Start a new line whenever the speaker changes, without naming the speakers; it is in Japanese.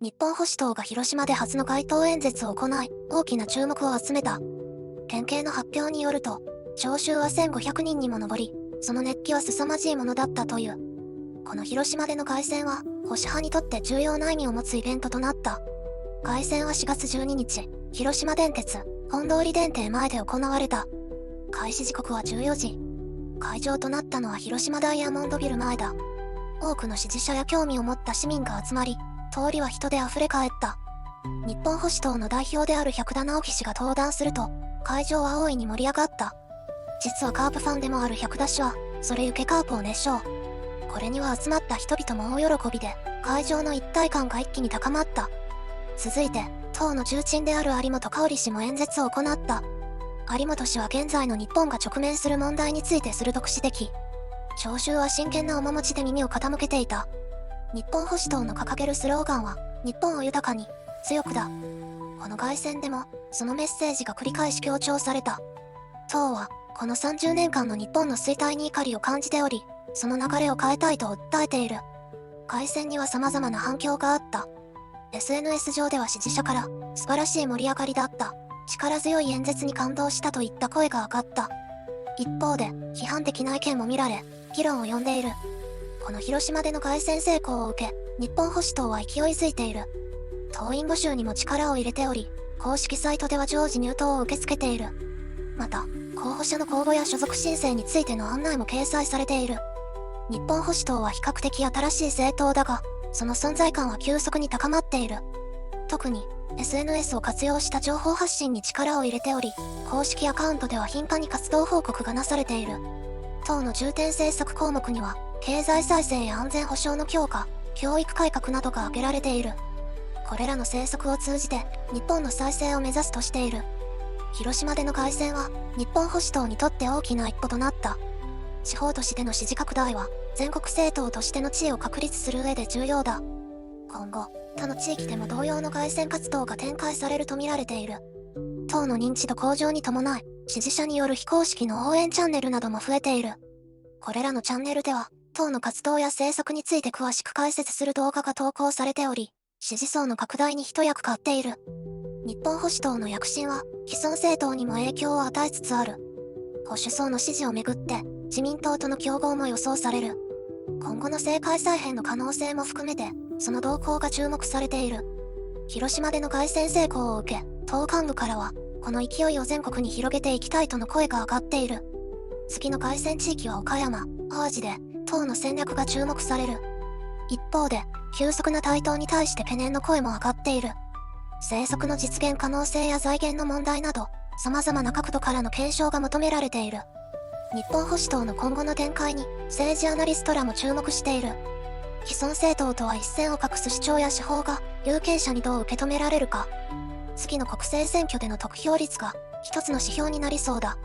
日本保守党が広島で初の街頭演説を行い、大きな注目を集めた。県警の発表によると、聴衆は1500人にも上り、その熱気は凄まじいものだったという。この広島での凱旋は、保守派にとって重要な意味を持つイベントとなった。凱旋は4月12日、広島電鉄、本通電停前で行われた。開始時刻は14時。会場となったのは広島ダイヤモンドビル前だ。多くの支持者や興味を持った市民が集まり、通りは人で溢れ返った。日本保守党の代表である百田直樹氏が登壇すると、会場は大いに盛り上がった。実はカープファンでもある百田氏は、それゆけカープを熱唱。これには集まった人々も大喜びで、会場の一体感が一気に高まった。続いて、党の重鎮である有本香里氏も演説を行った。有本氏は現在の日本が直面する問題について鋭く指摘。聴衆は真剣な面持ちで耳を傾けていた。日本保守党の掲げるスローガンは、日本を豊かに、強くだ。この凱旋でも、そのメッセージが繰り返し強調された。党は、この30年間の日本の衰退に怒りを感じており、その流れを変えたいと訴えている。凱旋には様々な反響があった。SNS 上では支持者から、素晴らしい盛り上がりだった。力強い演説に感動したといった声が上がった。一方で、批判的な意見も見られ、議論を呼んでいる。この広島での凱旋成功を受け、日本保守党は勢いづいている。党員募集にも力を入れており、公式サイトでは常時入党を受け付けている。また、候補者の公募や所属申請についての案内も掲載されている。日本保守党は比較的新しい政党だが、その存在感は急速に高まっている。特に、SNS を活用した情報発信に力を入れており、公式アカウントでは頻繁に活動報告がなされている。党の重点政策項目には、経済再生や安全保障の強化、教育改革などが挙げられている。これらの政策を通じて、日本の再生を目指すとしている。広島での凱旋は、日本保守党にとって大きな一歩となった。地方都市での支持拡大は、全国政党としての地位を確立する上で重要だ。今後、他の地域でも同様の凱旋活動が展開されると見られている。党の認知度向上に伴い、支持者による非公式の応援チャンネルなども増えている。これらのチャンネルでは、党の活動や政策について詳しく解説する動画が投稿されており、支持層の拡大に一役買っている。日本保守党の躍進は、既存政党にも影響を与えつつある。保守層の支持をめぐって、自民党との競合も予想される。今後の政界再編の可能性も含めて、その動向が注目されている。広島での凱旋成功を受け、党幹部からは、この勢いを全国に広げていきたいとの声が上がっている。次の凱旋地域は岡山、淡路で、党の戦略が注目される。一方で、急速な台頭に対して懸念の声も上がっている。政策の実現可能性や財源の問題など、様々な角度からの検証が求められている。日本保守党の今後の展開に、政治アナリストらも注目している。既存政党とは一線を画す主張や手法が、有権者にどう受け止められるか。次の国政選挙での得票率が、一つの指標になりそうだ。